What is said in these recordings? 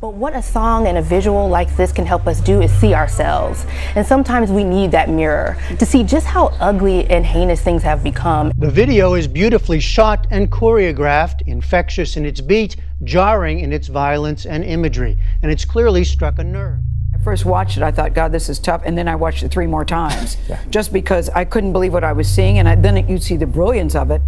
But what a song and a visual like this can help us do is see ourselves. And sometimes we need that mirror to see just how ugly and heinous things have become. The video is beautifully shot and choreographed, infectious in its beat, jarring in its violence and imagery, and it's clearly struck a nerve. I first watched it, I thought, God, this is tough, and then I watched it 3 more times, just because I couldn't believe what I was seeing, and then you'd see the brilliance of it.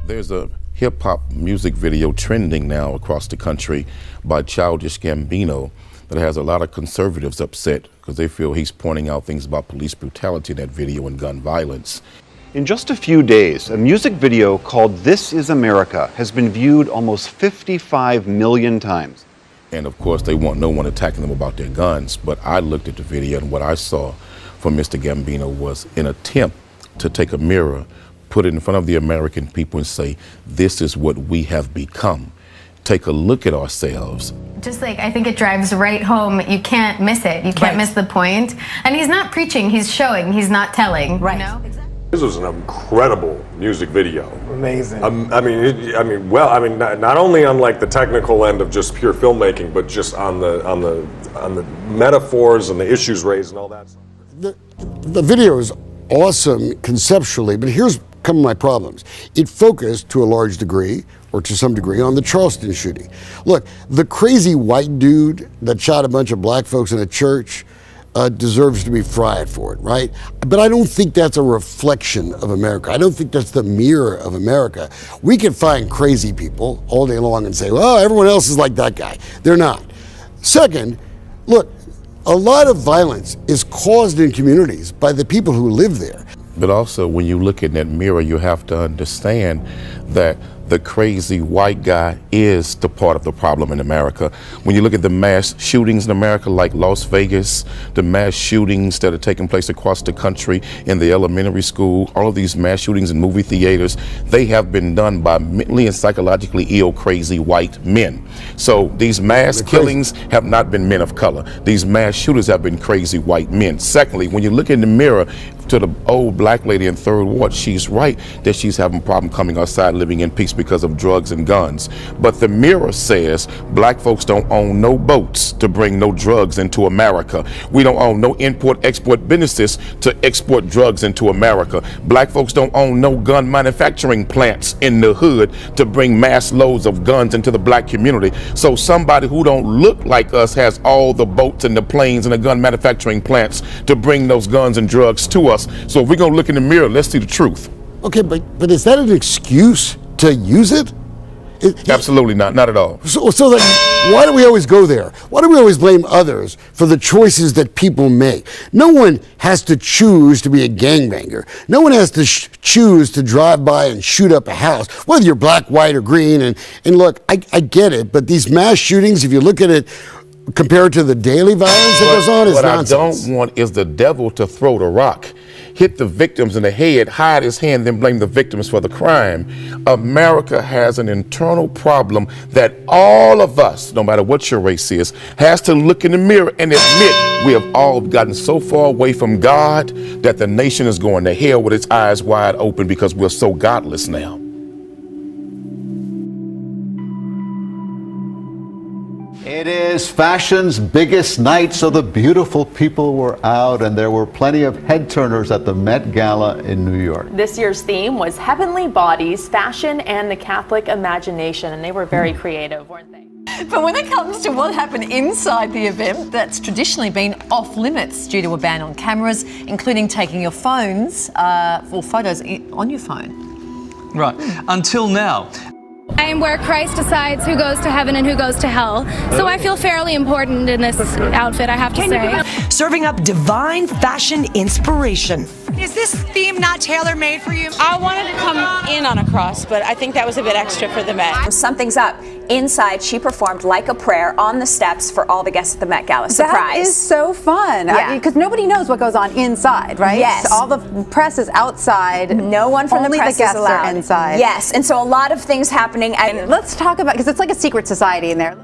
There's a hip-hop music video trending now across the country by Childish Gambino that has a lot of conservatives upset because they feel he's pointing out things about police brutality in that video and gun violence. In just a few days, a music video called This Is America has been viewed almost 55 million times. And of course, they want no one attacking them about their guns, but I looked at the video and what I saw from Mr. Gambino was an attempt to take a mirror, put it in front of the American people and say, this is what we have become. Take a look at ourselves. Just like, I think it drives right home. You can't miss it. You can't miss the point. And he's not preaching, he's showing, he's not telling. Right. You know? This was an incredible music video. Amazing. Not only on like the technical end of just pure filmmaking, but just on the metaphors and the issues raised and all that stuff. The video is awesome conceptually, but here's some of my problems. It focused to a large degree, or to some degree, on the Charleston shooting. Look, the crazy white dude that shot a bunch of black folks in a church deserves to be fried for it, right? But I don't think that's a reflection of America. I don't think that's the mirror of America. We can find crazy people all day long and say, well, everyone else is like that guy. They're not. Second, look, a lot of violence is caused in communities by the people who live there. But also, when you look in that mirror, you have to understand that the crazy white guy is the part of the problem in America. When you look at the mass shootings in America, like Las Vegas, the mass shootings that are taking place across the country in the elementary school, all of these mass shootings in movie theaters, they have been done by mentally and psychologically ill, crazy white men. So these mass killings have not been men of color. These mass shooters have been crazy white men. Secondly, when you look in the mirror to the old black lady in Third Ward, she's right that she's having a problem coming outside living in peace because of drugs and guns. But the mirror says black folks don't own no boats to bring no drugs into America. We don't own no import-export businesses to export drugs into America. Black folks don't own no gun manufacturing plants in the hood to bring mass loads of guns into the black community. So somebody who don't look like us has all the boats and the planes and the gun manufacturing plants to bring those guns and drugs to us. So if we're gonna look in the mirror, let's see the truth. Okay, but is that an excuse to use it? Absolutely not at all. So then why do we always go there? Why do we always blame others for the choices that people make? No one has to choose to be a gangbanger. No one has to choose to drive by and shoot up a house, whether you're black, white, or green. And look, I get it, but these mass shootings, if you look at it compared to the daily violence that goes on, is nonsense. What I don't want is the devil to throw the rock, hit the victims in the head, hide his hand, then blame the victims for the crime. America has an internal problem that all of us, no matter what your race is, has to look in the mirror and admit we have all gotten so far away from God that the nation is going to hell with its eyes wide open because we're so godless now. It is fashion's biggest night, so the beautiful people were out, and there were plenty of head-turners at the Met Gala in New York. This year's theme was Heavenly Bodies, Fashion, and the Catholic Imagination, and they were very creative, weren't they? But when it comes to what happened inside the event, that's traditionally been off limits due to a ban on cameras, including taking your phones or photos on your phone. Right, until now. I am where Christ decides who goes to heaven and who goes to hell. So I feel fairly important in this outfit, I have to say. Serving up divine fashion inspiration. Is this theme not tailor-made for you? I wanted to come in on a cross, but I think that was a bit extra for the Met. Something's up. Inside, she performed like a prayer on the steps for all the guests at the Met Gala. Surprise. That is so fun. Yeah. Because nobody knows what goes on inside, right? Yes. So all the press is outside. No one from the press is allowed. Are inside. Yes, and so a lot of things happening. And let's talk about, because it's like a secret society in there.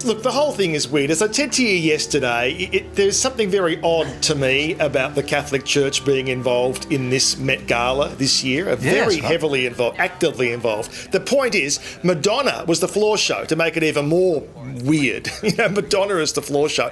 Look, the whole thing is weird. As I said to you yesterday, there's something very odd to me about the Catholic Church being involved in this Met Gala this year. Very heavily involved, actively involved. The point is, Madonna was the floor show to make it even more weird. Madonna is the floor show.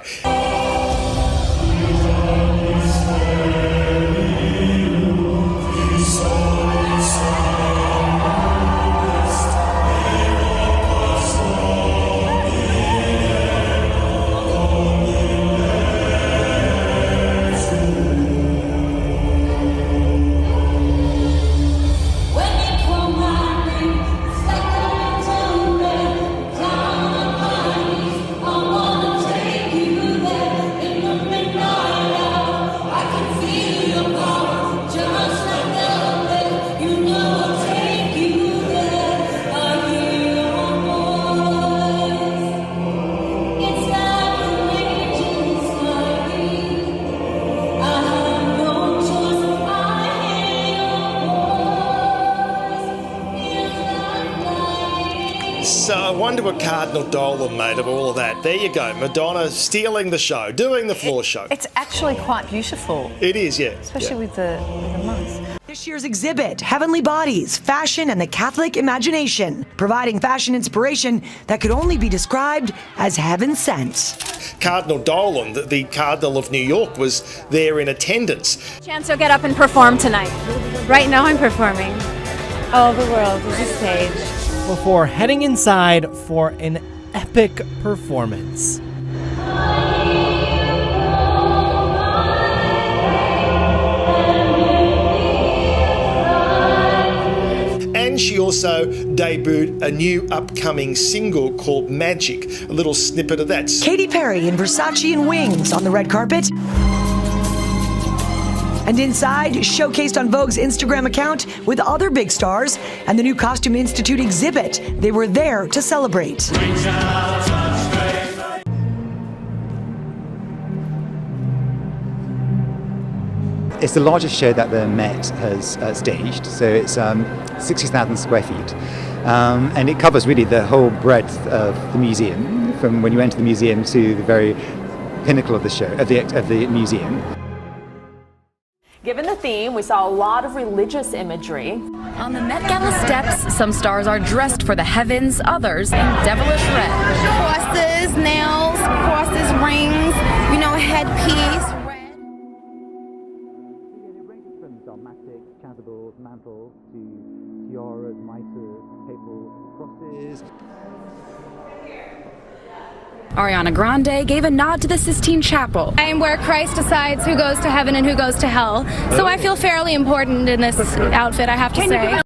So I wonder what Cardinal Dolan made of all of that. There you go, Madonna stealing the show, doing the floor show. It's actually quite beautiful. It is, yeah. Especially with the monks. This year's exhibit, Heavenly Bodies, Fashion and the Catholic Imagination, providing fashion inspiration that could only be described as heaven sent. Cardinal Dolan, the Cardinal of New York, was there in attendance. Chance you'll get up and perform tonight. Right now I'm performing. All the world is a stage. Before heading inside for an epic performance. And she also debuted a new upcoming single called Magic. A little snippet of that. Katy Perry in Versace and wings on the red carpet. And inside, showcased on Vogue's Instagram account with other big stars and the new Costume Institute exhibit. They were there to celebrate. It's the largest show that the Met has staged, so it's 60,000 square feet. And it covers really the whole breadth of the museum, from when you enter the museum to the very pinnacle of the show, of the museum. Given the theme, we saw a lot of religious imagery. On the Met Gala steps, some stars are dressed for the heavens, others in devilish red. Crosses, nails, crosses, rings, headpiece. From dogmatic, chasubles, mantles to tiaras, mitres, papal crosses. Ariana Grande gave a nod to the Sistine Chapel. I am where Christ decides who goes to heaven and who goes to hell. So I feel fairly important in this outfit, I have to say.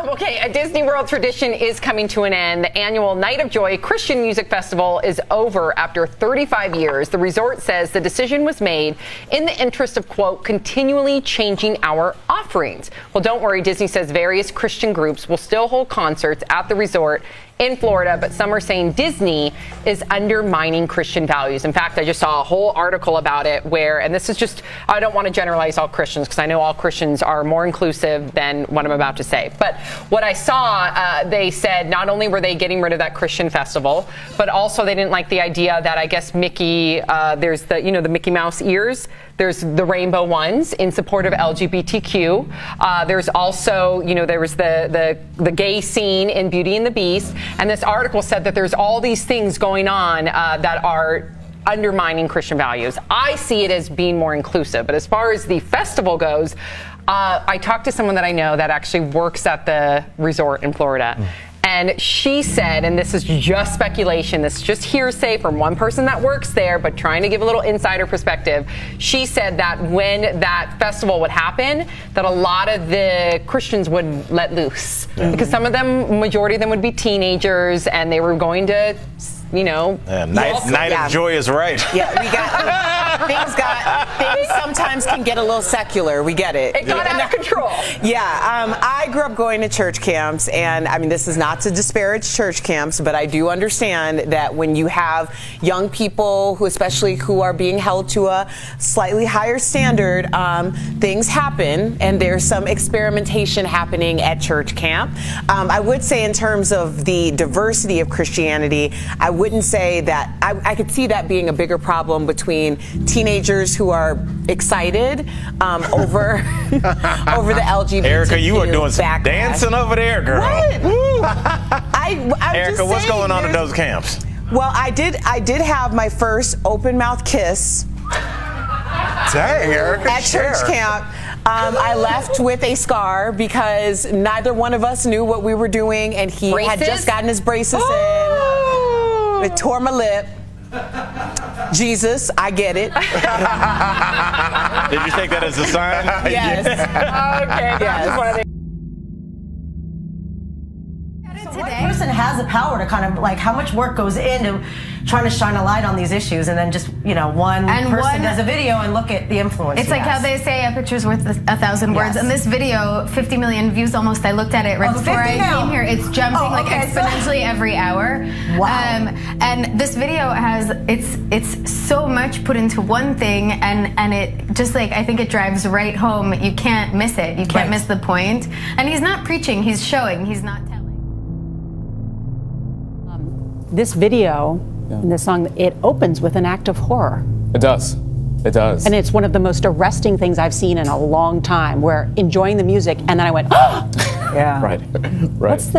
Okay, a Disney World tradition is coming to an end. The annual Night of Joy Christian Music Festival is over after 35 years. The resort says the decision was made in the interest of, quote, continually changing our offerings. Well, don't worry, Disney says various Christian groups will still hold concerts at the resort in Florida, but some are saying Disney is undermining Christian values. In fact, I just saw a whole article about it where, and this is just, I don't want to generalize all Christians because I know all Christians are more inclusive than what I'm about to say. But what I saw, they said not only were they getting rid of that Christian festival, but also they didn't like the idea that I guess Mickey, there's the, the Mickey Mouse ears. There's the rainbow ones in support of LGBTQ. There's also, there was the gay scene in Beauty and the Beast. And this article said that there's all these things going on that are undermining Christian values. I see it as being more inclusive. But as far as the festival goes, I talked to someone that I know that actually works at the resort in Florida. And she said, and this is just speculation, this is just hearsay from one person that works there, but trying to give a little insider perspective. She said that when that festival would happen, that a lot of the Christians would let loose. Because some of them, majority of them would be teenagers, and they were going to, Night of Joy is right. Yeah, we got things sometimes can get a little secular. We get it. It got out of control. Yeah, I grew up going to church camps, and I mean, this is not to disparage church camps, but I do understand that when you have young people especially who are being held to a slightly higher standard, things happen, and there's some experimentation happening at church camp. I would say in terms of the diversity of Christianity, I wouldn't say that, I could see that being a bigger problem between teenagers who are excited over the LGBT. Erica, you are doing some backlash. dancing over there, girl. What? Woo. I'm Erica, just what's saying, going on at those camps? Well, I did have my first open mouth kiss. Dang, Erica, at church camp. I left with a scar because neither one of us knew what we were doing, and he had just gotten his braces in. It tore my lip. Jesus, I get it. Did you take that as a sign? Yes. Okay. Yes. One person has the power to kind of, like, how much work goes into trying to shine a light on these issues, and then just, one person does a video and look at the influence. It's like how they say a picture's worth 1,000 words. And this video, 50 million views almost. I looked at it right before I came here. It's jumping exponentially every hour. Wow. And this video has it's so much put into one thing, and it just I think it drives right home. You can't miss it. You can't miss the point. And he's not preaching. He's showing. He's not telling. This video, and this song, it opens with an act of horror. It does. It does. And it's one of the most arresting things I've seen in a long time, where enjoying the music, and then I went, oh! Yeah. Right.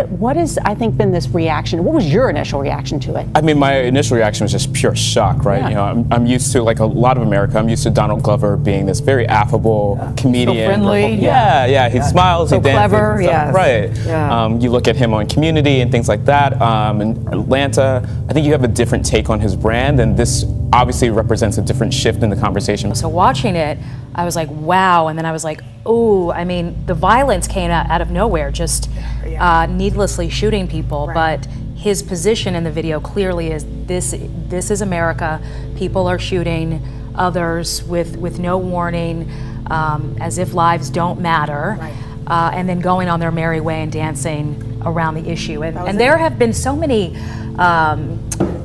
What has, I think, been this reaction? What was your initial reaction to it? I mean, my initial reaction was just pure shock, right? Yeah. I'm used to, like a lot of America, I'm used to Donald Glover being this very affable comedian. So friendly. Yeah. He smiles, so he dances. clever, yes. Right. Yeah. You look at him on Community and things like that. In Atlanta, I think you have a different take on his brand, and this obviously represents a different shift in the conversation. So watching it, I was like, wow. And then I was like, oh, I mean, the violence came out of nowhere, just needlessly shooting people. Right. But his position in the video clearly is this is America. People are shooting others with no warning, as if lives don't matter. Right. And then going on their merry way and dancing around the issue. And there have been so many,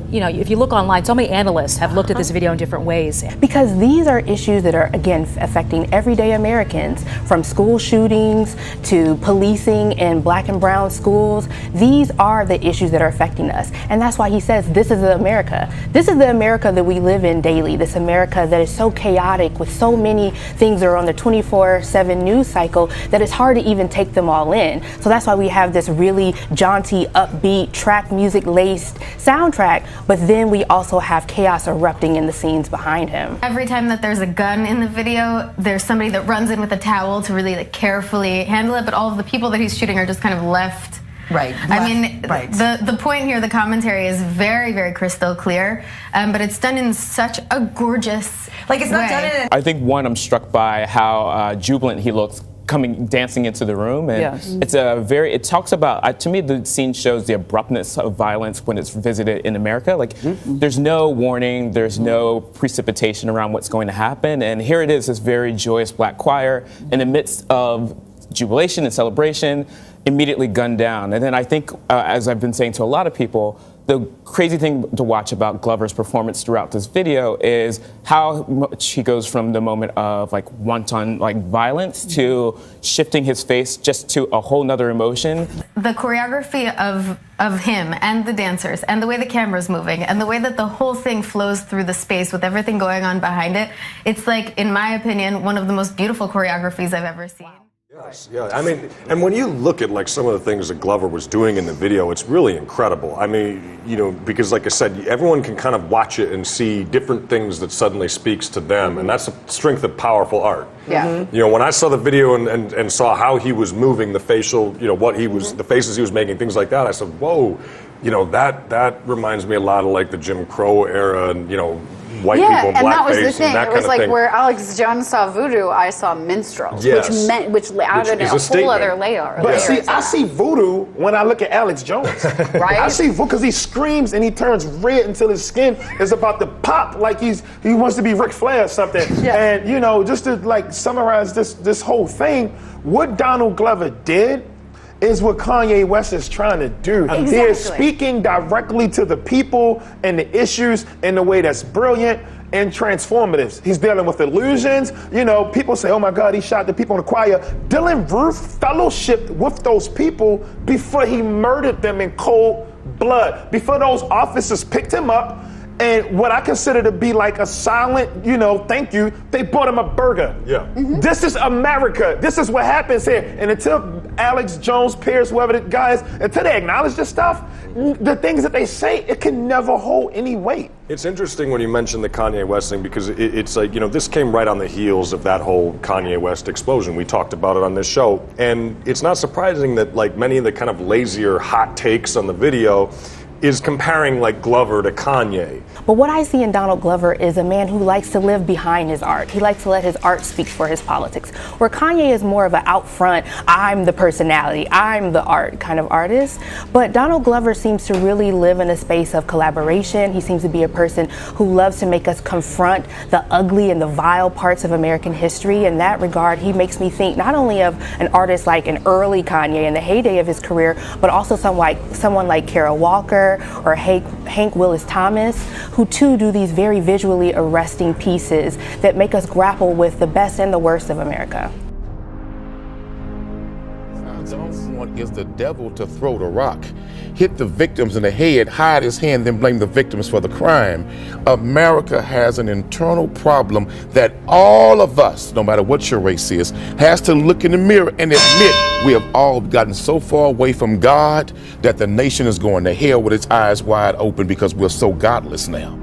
if you look online, so many analysts have looked at this video in different ways. Because these are issues that are, again, affecting everyday Americans, from school shootings to policing in black and brown schools. These are the issues that are affecting us. And that's why he says this is the America. This is the America that we live in daily, this America that is so chaotic with so many things that are on the 24/7 news cycle that it's hard to even take them all in. So that's why we have this really jaunty, upbeat, track music laced soundtrack. But then we also have chaos erupting in the scenes behind him. Every time that there's a gun in the video, there's somebody that runs in with a towel to really carefully handle it, but all of the people that he's shooting are just kind of left. Right. The point here, the commentary is very, very crystal clear, but it's done in such a gorgeous it's not way. done in I think, one, I'm struck by how jubilant he looks dancing into the room, and it talks about, to me, the scene shows the abruptness of violence when it's visited in America. There's no warning, there's no precipitation around what's going to happen, and here it is, this very joyous black choir in the midst of jubilation and celebration, immediately gunned down. And then I think, as I've been saying to a lot of people, the crazy thing to watch about Glover's performance throughout this video is how much he goes from the moment of wanton violence to shifting his face just to a whole nother emotion. The choreography of him and the dancers and the way the camera's moving and the way that the whole thing flows through the space with everything going on behind it, it's in my opinion, one of the most beautiful choreographies I've ever seen. Yes, yeah. I mean, and when you look at some of the things that Glover was doing in the video, it's really incredible. I mean, because like I said, everyone can kind of watch it and see different things that suddenly speaks to them, and that's the strength of powerful art. Yeah. When I saw the video and saw how he was moving, the facial, the faces he was making, things like that, I said, whoa, that reminds me a lot of the Jim Crow era and, white people in and that was the blackface thing. and that It kind was of like thing. where Alex Jones saw voodoo, I saw minstrels, Yes. which added is a a whole statement. other layer. But see, I see voodoo when I look at Alex Jones. Right? I see voodoo because he screams and he turns red until his skin is about to pop like he wants to be Ric Flair or something. And you know, just to like summarize this whole thing, what Donald Glover did is what Kanye West is trying to do. Exactly. He is speaking directly to the people and the issues in a way that's brilliant and transformative. He's dealing with illusions. You know, people say, oh my God, he shot the people in the choir. Dylan Roof fellowshipped with those people before he murdered them in cold blood, before those officers picked him up. And what I consider to be like a silent, you know, thank you, they bought him a burger. Yeah. This is America. This is what happens here. And until Alex Jones, Pierce, whoever the guys, until they acknowledge this stuff, the things that they say, it can never hold any weight. It's interesting when you mention the Kanye West thing because it's like, you know, this came right on the heels of that whole Kanye West explosion. We talked about it on this show. And it's not surprising that like many of the kind of lazier hot takes on the video is comparing like Glover to Kanye. But what I see in Donald Glover is a man who likes to live behind his art. He likes to let his art speak for his politics. Where Kanye is more of an out front, I'm the personality, I'm the art kind of artist. But Donald Glover seems to really live in a space of collaboration. He seems to be a person who loves to make us confront the ugly and the vile parts of American history. In that regard, he makes me think not only of an artist like an early Kanye in the heyday of his career, but also someone like Kara Walker or Hank Willis Thomas, who too do these very visually arresting pieces that make us grapple with the best and the worst of America. The only one is the devil to throw the rock, hit the victims in the head, hide his hand, then blame the victims for the crime. America has an internal problem that all of us, no matter what your race is, has to look in the mirror and admit we have all gotten so far away from God that the nation is going to hell with its eyes wide open because we're so godless now.